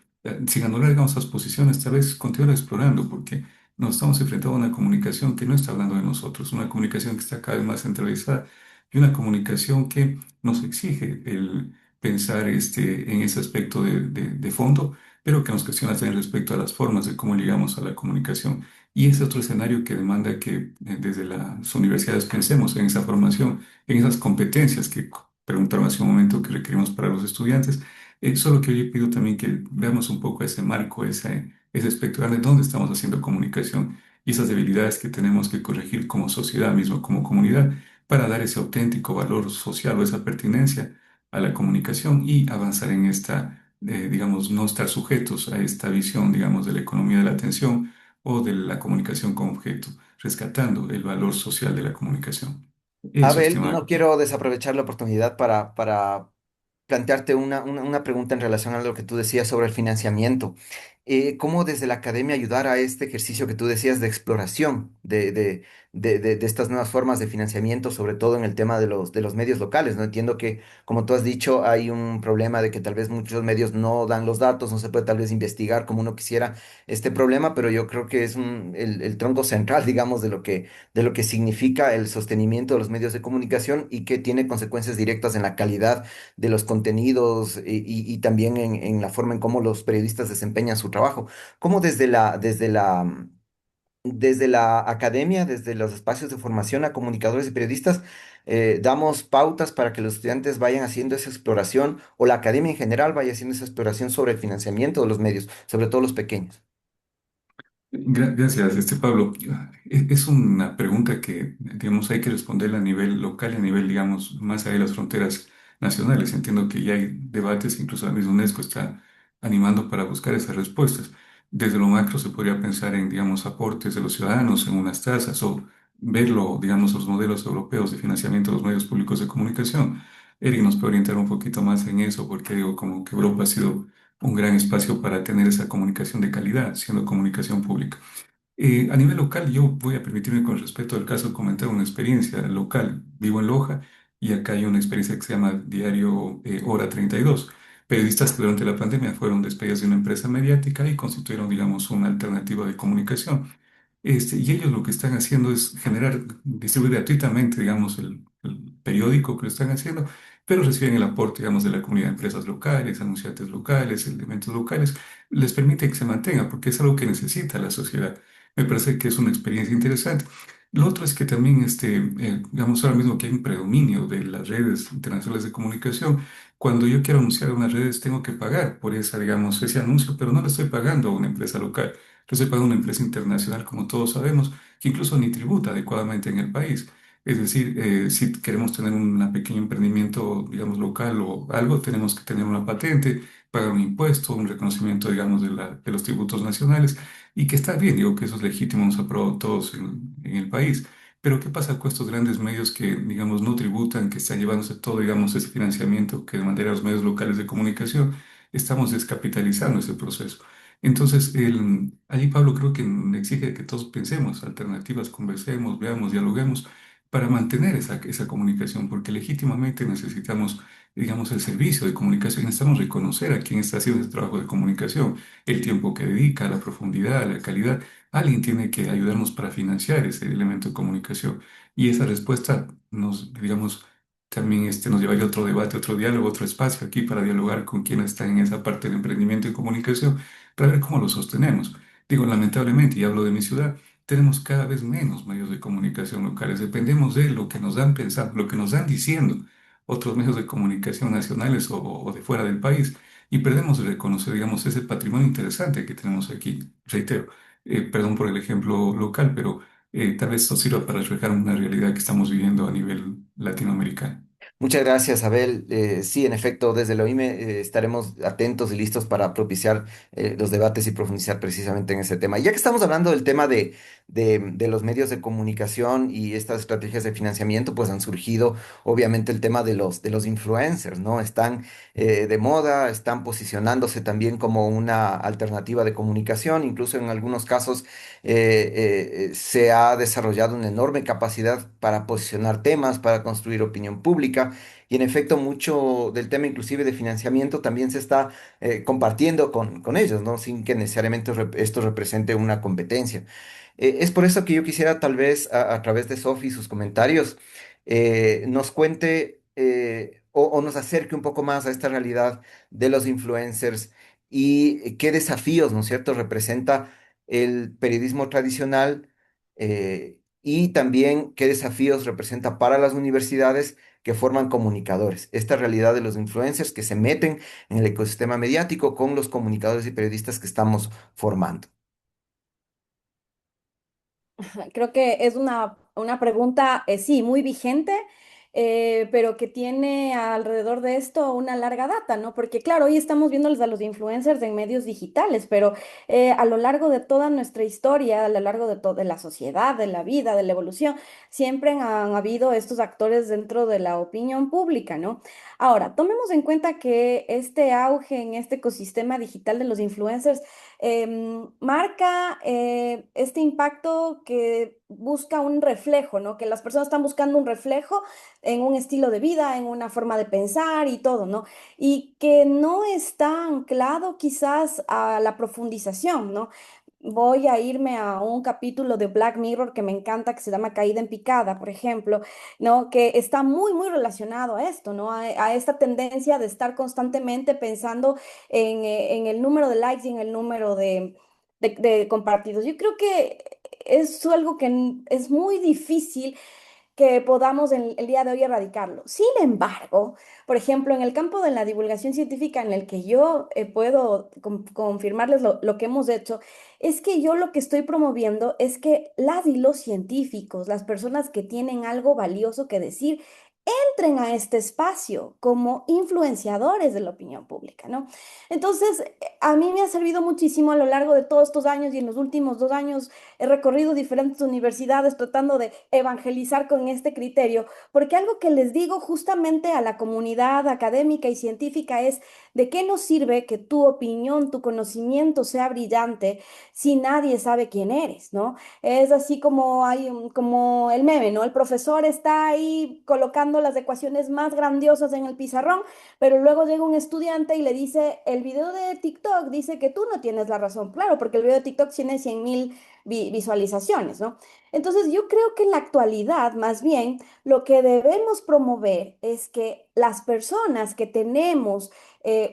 sin anular, digamos, esas posiciones, tal vez continuar explorando, porque nos estamos enfrentando a una comunicación que no está hablando de nosotros, una comunicación que está cada vez más centralizada y una comunicación que nos exige el pensar en ese aspecto de fondo, pero que nos cuestiona también respecto a las formas de cómo llegamos a la comunicación. Y ese otro escenario que demanda que desde las universidades pensemos en esa formación, en esas competencias que preguntaron hace un momento que requerimos para los estudiantes. Solo que yo pido también que veamos un poco ese marco, ese espectro de dónde estamos haciendo comunicación y esas debilidades que tenemos que corregir como sociedad mismo, como comunidad para dar ese auténtico valor social o esa pertinencia a la comunicación y avanzar en esta, digamos, no estar sujetos a esta visión, digamos, de la economía de la atención o de la comunicación con objeto, rescatando el valor social de la comunicación. Eso, Abel, estimado. no quiero desaprovechar la oportunidad para plantearte una pregunta en relación a lo que tú decías sobre el financiamiento. ¿Cómo desde la academia ayudar a este ejercicio que tú decías de exploración de estas nuevas formas de financiamiento, sobre todo en el tema de los medios locales? No entiendo que, como tú has dicho, hay un problema de que tal vez muchos medios no dan los datos, no se puede tal vez investigar como uno quisiera este problema, pero yo creo que es el tronco central, digamos, de lo que significa el sostenimiento de los medios de comunicación y que tiene consecuencias directas en la calidad de los contenidos y también en la forma en cómo los periodistas desempeñan su trabajo. ¿Cómo desde la academia, desde los espacios de formación a comunicadores y periodistas, damos pautas para que los estudiantes vayan haciendo esa exploración o la academia en general vaya haciendo esa exploración sobre el financiamiento de los medios, sobre todo los pequeños? Gracias, Pablo. Es una pregunta que, digamos, hay que responderla a nivel local y a nivel, digamos, más allá de las fronteras nacionales. Entiendo que ya hay debates, incluso la misma UNESCO está animando para buscar esas respuestas. Desde lo macro se podría pensar en, digamos, aportes de los ciudadanos en unas tasas o verlo, digamos, los modelos europeos de financiamiento de los medios públicos de comunicación. Eric nos puede orientar un poquito más en eso, porque digo, como que Europa ha sido un gran espacio para tener esa comunicación de calidad, siendo comunicación pública. A nivel local, yo voy a permitirme con respecto al caso comentar una experiencia local. Vivo en Loja y acá hay una experiencia que se llama Diario Hora 32. Periodistas que durante la pandemia fueron despedidos de una empresa mediática y constituyeron, digamos, una alternativa de comunicación. Y ellos lo que están haciendo es generar, distribuir gratuitamente, digamos, el periódico que lo están haciendo, pero reciben el aporte, digamos, de la comunidad de empresas locales, anunciantes locales, elementos locales, les permite que se mantenga, porque es algo que necesita la sociedad. Me parece que es una experiencia interesante. Lo otro es que también, digamos, ahora mismo que hay un predominio de las redes internacionales de comunicación, cuando yo quiero anunciar unas redes, tengo que pagar por esa, digamos, ese anuncio, pero no le estoy pagando a una empresa local. Lo estoy pagando a una empresa internacional, como todos sabemos, que incluso ni tributa adecuadamente en el país. Es decir, si queremos tener un pequeño emprendimiento, digamos, local o algo, tenemos que tener una patente, pagar un impuesto, un reconocimiento, digamos, de los tributos nacionales, y que está bien, digo que eso es legítimo, nos aprobado todos en el país. Pero ¿qué pasa con estos grandes medios que, digamos, no tributan, que están llevándose todo, digamos, ese financiamiento que de manera los medios locales de comunicación estamos descapitalizando ese proceso? Entonces, allí Pablo creo que exige que todos pensemos alternativas, conversemos, veamos, dialoguemos para mantener esa comunicación, porque legítimamente necesitamos, digamos, el servicio de comunicación, necesitamos reconocer a quien está haciendo ese trabajo de comunicación, el tiempo que dedica, la profundidad, la calidad. Alguien tiene que ayudarnos para financiar ese elemento de comunicación. Y esa respuesta nos, digamos, también nos llevaría a otro debate, otro diálogo, otro espacio aquí para dialogar con quienes están en esa parte del emprendimiento y comunicación, para ver cómo lo sostenemos. Digo, lamentablemente, y hablo de mi ciudad, tenemos cada vez menos medios de comunicación locales. Dependemos de lo que nos dan pensando, lo que nos dan diciendo otros medios de comunicación nacionales o de fuera del país. Y perdemos de reconocer, digamos, ese patrimonio interesante que tenemos aquí. Reitero, perdón por el ejemplo local, pero tal vez esto sirva para reflejar una realidad que estamos viviendo a nivel latinoamericano. Muchas gracias, Abel. Sí, en efecto, desde el OIME estaremos atentos y listos para propiciar los debates y profundizar precisamente en ese tema. Y ya que estamos hablando del tema de los medios de comunicación y estas estrategias de financiamiento, pues han surgido obviamente el tema de los influencers, ¿no? Están de moda, están posicionándose también como una alternativa de comunicación, incluso en algunos casos se ha desarrollado una enorme capacidad para posicionar temas, para construir opinión pública. Y en efecto, mucho del tema inclusive de financiamiento también se está compartiendo con ellos, ¿no? Sin que necesariamente esto represente una competencia. Es por eso que yo quisiera tal vez a través de Sofi y sus comentarios nos cuente o nos acerque un poco más a esta realidad de los influencers y qué desafíos, ¿no es cierto?, representa el periodismo tradicional y también qué desafíos representa para las universidades que forman comunicadores. Esta realidad de los influencers que se meten en el ecosistema mediático con los comunicadores y periodistas que estamos formando. Creo que es una pregunta, sí, muy vigente, pero que tiene alrededor de esto una larga data, ¿no? Porque claro, hoy estamos viéndoles a los influencers en medios digitales, pero a lo largo de toda nuestra historia, a lo largo de toda la sociedad, de la vida, de la evolución, siempre han habido estos actores dentro de la opinión pública, ¿no? Ahora, tomemos en cuenta que este auge en este ecosistema digital de los influencers marca este impacto que busca un reflejo, ¿no? Que las personas están buscando un reflejo en un estilo de vida, en una forma de pensar y todo, ¿no? Y que no está anclado quizás a la profundización, ¿no? Voy a irme a un capítulo de Black Mirror que me encanta, que se llama Caída en Picada, por ejemplo, ¿no? Que está muy, muy relacionado a esto, ¿no? A esta tendencia de estar constantemente pensando en el número de likes y en el número de compartidos. Yo creo que es algo que es muy difícil que podamos el día de hoy erradicarlo. Sin embargo, por ejemplo, en el campo de la divulgación científica en el que yo puedo confirmarles lo que hemos hecho, es que yo lo que estoy promoviendo es que las y los científicos, las personas que tienen algo valioso que decir, entren a este espacio como influenciadores de la opinión pública, ¿no? Entonces, a mí me ha servido muchísimo a lo largo de todos estos años y en los últimos 2 años he recorrido diferentes universidades tratando de evangelizar con este criterio, porque algo que les digo justamente a la comunidad académica y científica es de qué nos sirve que tu opinión, tu conocimiento sea brillante si nadie sabe quién eres, ¿no? Es así como como el meme, ¿no? El profesor está ahí colocando las ecuaciones más grandiosas en el pizarrón, pero luego llega un estudiante y le dice, el video de TikTok dice que tú no tienes la razón. Claro, porque el video de TikTok tiene 100.000 visualizaciones, ¿no? Entonces yo creo que en la actualidad, más bien, lo que debemos promover es que las personas que tenemos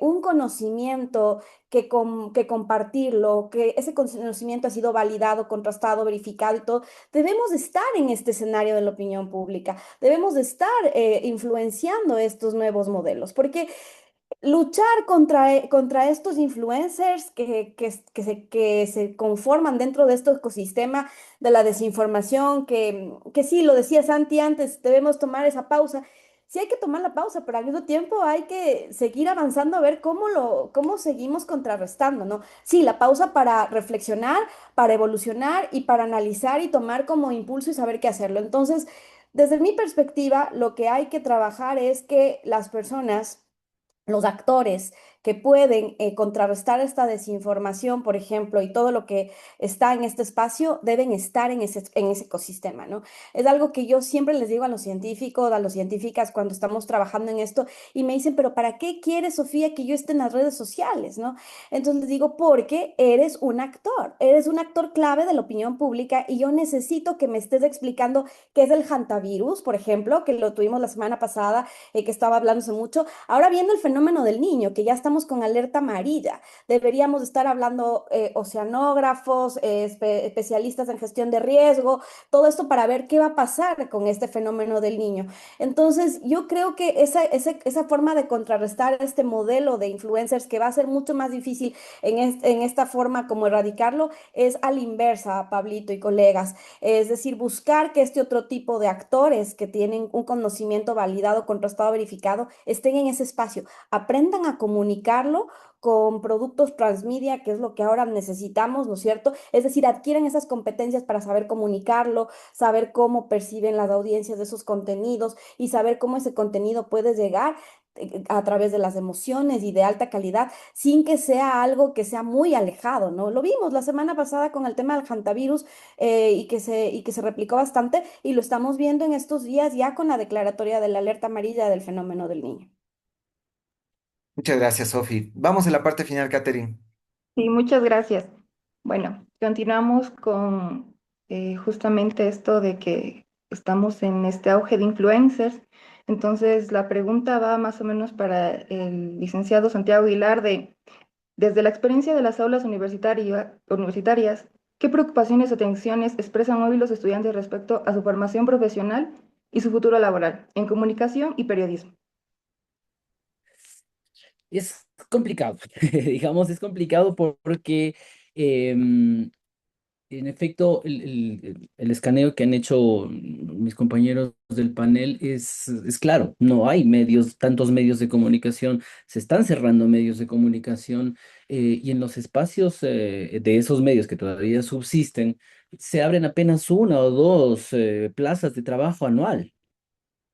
un conocimiento que compartirlo, que ese conocimiento ha sido validado, contrastado, verificado y todo, debemos de estar en este escenario de la opinión pública, debemos de estar influenciando estos nuevos modelos, porque luchar contra estos influencers que se conforman dentro de este ecosistema de la desinformación, que sí, lo decía Santi antes, debemos tomar esa pausa. Sí hay que tomar la pausa, pero al mismo tiempo hay que seguir avanzando a ver cómo seguimos contrarrestando, ¿no? Sí, la pausa para reflexionar, para evolucionar y para analizar y tomar como impulso y saber qué hacerlo. Entonces, desde mi perspectiva, lo que hay que trabajar es que las personas, los actores que pueden contrarrestar esta desinformación, por ejemplo, y todo lo que está en este espacio, deben estar en ese ecosistema, ¿no? Es algo que yo siempre les digo a los científicos, a las científicas cuando estamos trabajando en esto, y me dicen, pero ¿para qué quieres, Sofía, que yo esté en las redes sociales, ¿no? Entonces les digo, porque eres un actor clave de la opinión pública y yo necesito que me estés explicando qué es el hantavirus, por ejemplo, que lo tuvimos la semana pasada, que estaba hablándose mucho. Ahora viendo el fenómeno del niño, que ya estamos estamos con alerta amarilla. Deberíamos estar hablando oceanógrafos, especialistas en gestión de riesgo, todo esto para ver qué va a pasar con este fenómeno del niño. Entonces, yo creo que esa forma de contrarrestar este modelo de influencers que va a ser mucho más difícil en esta forma como erradicarlo es a la inversa, Pablito y colegas. Es decir, buscar que este otro tipo de actores que tienen un conocimiento validado, contrastado, verificado, estén en ese espacio, aprendan a comunicarlo con productos transmedia, que es lo que ahora necesitamos, ¿no es cierto? Es decir, adquieren esas competencias para saber comunicarlo, saber cómo perciben las audiencias de esos contenidos y saber cómo ese contenido puede llegar a través de las emociones y de alta calidad, sin que sea algo que sea muy alejado, ¿no? Lo vimos la semana pasada con el tema del hantavirus y que se replicó bastante y lo estamos viendo en estos días ya con la declaratoria de la alerta amarilla del fenómeno del niño. Muchas gracias, Sofi. Vamos a la parte final, Catherine. Sí, muchas gracias. Bueno, continuamos con justamente esto de que estamos en este auge de influencers. Entonces, la pregunta va más o menos para el licenciado Santiago Aguilar de, desde la experiencia de las aulas universitarias, ¿qué preocupaciones o tensiones expresan hoy los estudiantes respecto a su formación profesional y su futuro laboral en comunicación y periodismo? Es complicado, digamos, es complicado porque em, en efecto el escaneo que han hecho mis compañeros del panel es claro, no hay medios, tantos medios de comunicación, se están cerrando medios de comunicación y en los espacios de esos medios que todavía subsisten, se abren apenas una o dos plazas de trabajo anual.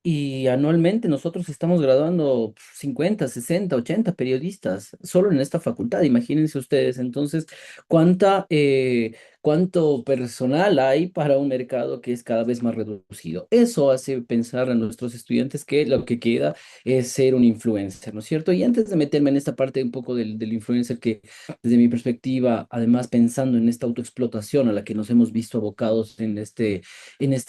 Y anualmente nosotros estamos graduando 50, 60, 80 periodistas solo en esta facultad, imagínense ustedes. Entonces, ¿cuánto personal hay para un mercado que es cada vez más reducido? Eso hace pensar a nuestros estudiantes que lo que queda es ser un influencer, ¿no es cierto? Y antes de meterme en esta parte un poco del influencer, que desde mi perspectiva, además pensando en esta autoexplotación a la que nos hemos visto abocados en este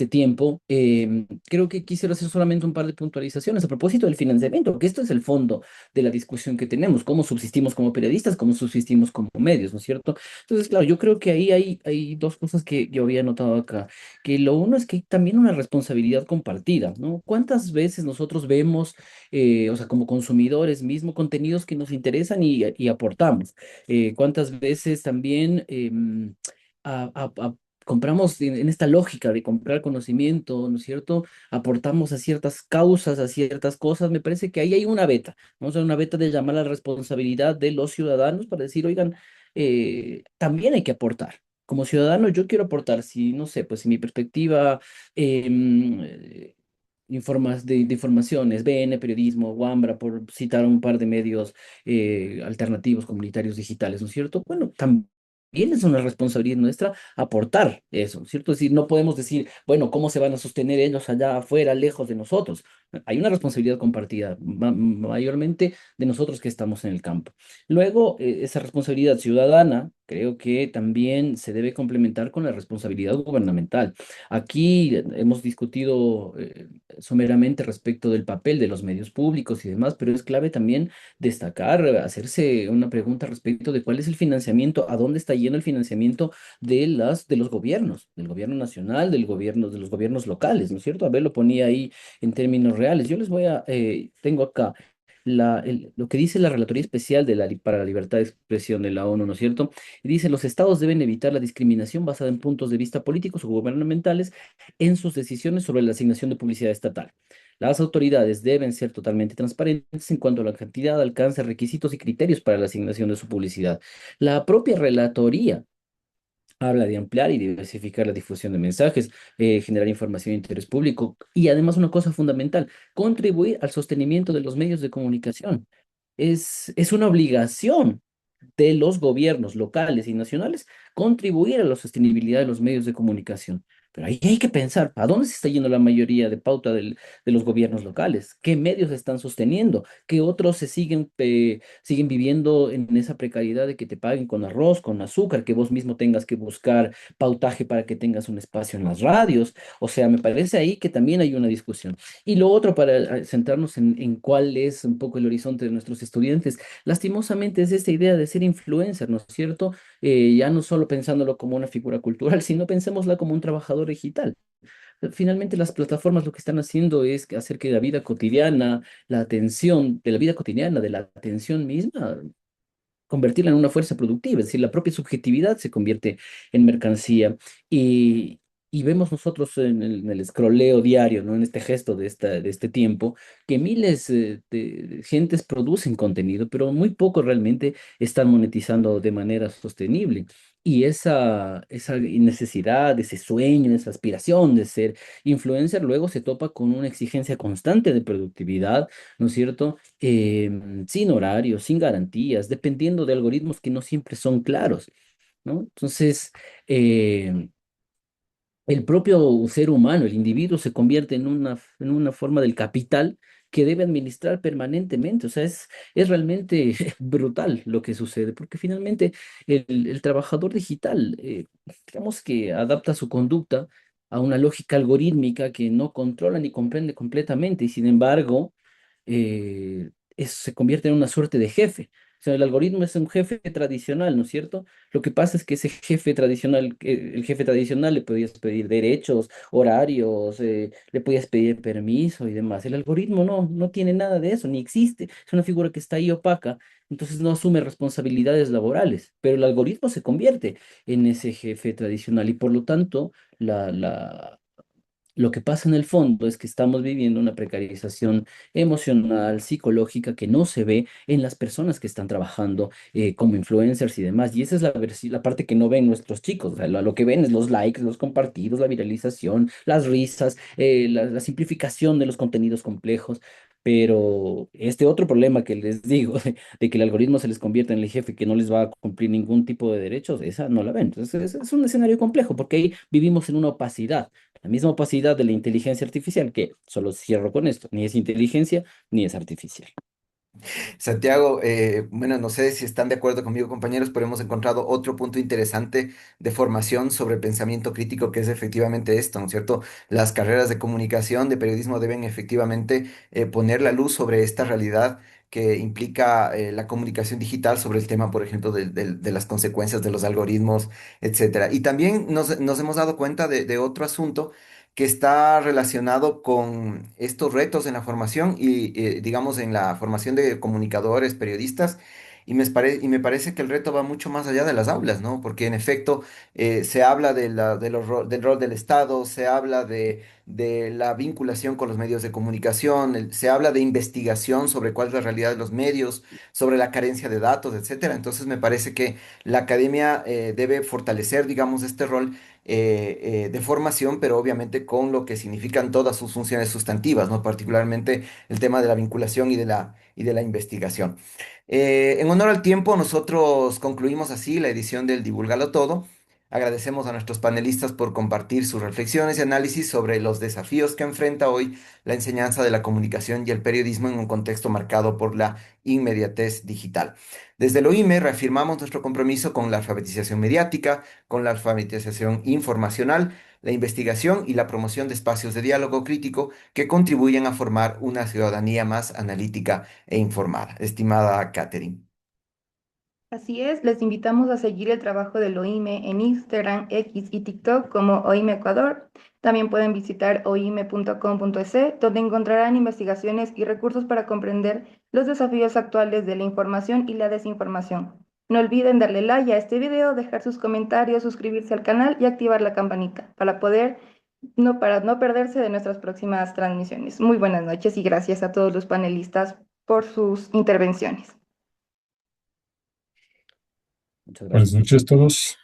tiempo, creo que quisiera hacer solamente un par de puntualizaciones a propósito del financiamiento, que esto es el fondo de la discusión que tenemos, cómo subsistimos como periodistas, cómo subsistimos como medios, ¿no es cierto? Entonces, claro, yo creo que ahí hay dos cosas que yo había notado acá, que lo uno es que hay también una responsabilidad compartida, ¿no? ¿Cuántas veces nosotros vemos, o sea, como consumidores mismo, contenidos que nos interesan y aportamos? ¿Cuántas veces también... a, a- a- compramos en esta lógica de comprar conocimiento, ¿no es cierto? Aportamos a ciertas causas, a ciertas cosas. Me parece que ahí hay una beta, vamos a una beta de llamar a la responsabilidad de los ciudadanos para decir, oigan, también hay que aportar. Como ciudadano, yo quiero aportar, si no sé, pues si mi perspectiva de informaciones, BN, Periodismo, Wambra, por citar un par de medios alternativos comunitarios digitales, ¿no es cierto? Bueno, también es una responsabilidad nuestra aportar eso, ¿cierto? Es decir, no podemos decir, bueno, ¿cómo se van a sostener ellos allá afuera, lejos de nosotros? Hay una responsabilidad compartida, mayormente de nosotros que estamos en el campo. Luego, esa responsabilidad ciudadana creo que también se debe complementar con la responsabilidad gubernamental. Aquí hemos discutido someramente respecto del papel de los medios públicos y demás, pero es clave también destacar, hacerse una pregunta respecto de cuál es el financiamiento, a dónde está yendo el financiamiento de los gobiernos, del gobierno nacional, de los gobiernos locales, ¿no es cierto? A ver, lo ponía ahí en términos reales. Yo les voy tengo acá lo que dice la Relatoría Especial para la Libertad de Expresión de la ONU, ¿no es cierto? Y dice, los estados deben evitar la discriminación basada en puntos de vista políticos o gubernamentales en sus decisiones sobre la asignación de publicidad estatal. Las autoridades deben ser totalmente transparentes en cuanto a la cantidad, alcance, requisitos y criterios para la asignación de su publicidad. La propia relatoría habla de ampliar y diversificar la difusión de mensajes, generar información de interés público y además una cosa fundamental, contribuir al sostenimiento de los medios de comunicación. Es una obligación de los gobiernos locales y nacionales contribuir a la sostenibilidad de los medios de comunicación. Pero ahí hay que pensar, ¿a dónde se está yendo la mayoría de pauta de los gobiernos locales? ¿Qué medios están sosteniendo? ¿Qué otros siguen viviendo en esa precariedad de que te paguen con arroz, con azúcar, que vos mismo tengas que buscar pautaje para que tengas un espacio en las radios? O sea, me parece ahí que también hay una discusión. Y lo otro, para centrarnos en cuál es un poco el horizonte de nuestros estudiantes, lastimosamente es esta idea de ser influencer, ¿no es cierto? Ya no solo pensándolo como una figura cultural, sino pensémosla como un trabajador digital. Finalmente, las plataformas lo que están haciendo es hacer que la vida cotidiana, la atención de la vida cotidiana, de la atención misma, convertirla en una fuerza productiva, es decir, la propia subjetividad se convierte en mercancía y, y vemos nosotros en el scrolleo diario, ¿no? En este gesto de este tiempo, que miles de gentes producen contenido, pero muy pocos realmente están monetizando de manera sostenible. Y esa necesidad, ese sueño, esa aspiración de ser influencer, luego se topa con una exigencia constante de productividad, ¿no es cierto? Sin horarios, sin garantías, dependiendo de algoritmos que no siempre son claros, ¿no? Entonces, eh, el propio ser humano, el individuo, se convierte en una forma del capital que debe administrar permanentemente. O sea, es realmente brutal lo que sucede, porque finalmente el trabajador digital, digamos que adapta su conducta a una lógica algorítmica que no controla ni comprende completamente, y sin embargo, se convierte en una suerte de jefe. O sea, el algoritmo es un jefe tradicional, ¿no es cierto? Lo que pasa es que ese jefe tradicional, el jefe tradicional le podías pedir derechos, horarios, le podías pedir permiso y demás. El algoritmo no tiene nada de eso, ni existe. Es una figura que está ahí opaca, entonces no asume responsabilidades laborales, pero el algoritmo se convierte en ese jefe tradicional y por lo tanto lo que pasa en el fondo es que estamos viviendo una precarización emocional, psicológica, que no se ve en las personas que están trabajando como influencers y demás. Y esa es la parte que no ven nuestros chicos. O sea, lo que ven es los likes, los compartidos, la viralización, las risas, la simplificación de los contenidos complejos. Pero este otro problema que les digo, de que el algoritmo se les convierta en el jefe que no les va a cumplir ningún tipo de derechos, esa no la ven. Entonces es un escenario complejo porque ahí vivimos en una opacidad. La misma opacidad de la inteligencia artificial, que solo cierro con esto, ni es inteligencia ni es artificial. Santiago, bueno, no sé si están de acuerdo conmigo, compañeros, pero hemos encontrado otro punto interesante de formación sobre pensamiento crítico, que es efectivamente esto, ¿no es cierto? Las carreras de comunicación, de periodismo, deben efectivamente poner la luz sobre esta realidad que implica la comunicación digital, sobre el tema, por ejemplo, de las consecuencias de los algoritmos, etcétera. Y también nos hemos dado cuenta de otro asunto que está relacionado con estos retos en la formación y, digamos, en la formación de comunicadores, periodistas. Y me parece que el reto va mucho más allá de las aulas, ¿no? Porque en efecto se habla del rol del Estado, se habla de la vinculación con los medios de comunicación, se habla de investigación sobre cuál es la realidad de los medios, sobre la carencia de datos, etcétera. Entonces me parece que la academia debe fortalecer, digamos, este rol de formación, pero obviamente con lo que significan todas sus funciones sustantivas, ¿no? Particularmente el tema de la vinculación y de la investigación. En honor al tiempo, nosotros concluimos así la edición del Divúlgalo Todo. Agradecemos a nuestros panelistas por compartir sus reflexiones y análisis sobre los desafíos que enfrenta hoy la enseñanza de la comunicación y el periodismo en un contexto marcado por la inmediatez digital. Desde el OIME reafirmamos nuestro compromiso con la alfabetización mediática, con la alfabetización informacional, la investigación y la promoción de espacios de diálogo crítico que contribuyen a formar una ciudadanía más analítica e informada. Estimada Catherine. Así es, les invitamos a seguir el trabajo del OIME en Instagram, X y TikTok como OIME Ecuador. También pueden visitar oime.com.es, donde encontrarán investigaciones y recursos para comprender los desafíos actuales de la información y la desinformación. No olviden darle like a este video, dejar sus comentarios, suscribirse al canal y activar la campanita para no perderse de nuestras próximas transmisiones. Muy buenas noches y gracias a todos los panelistas por sus intervenciones. Muchas Buenas gracias. noches a todos.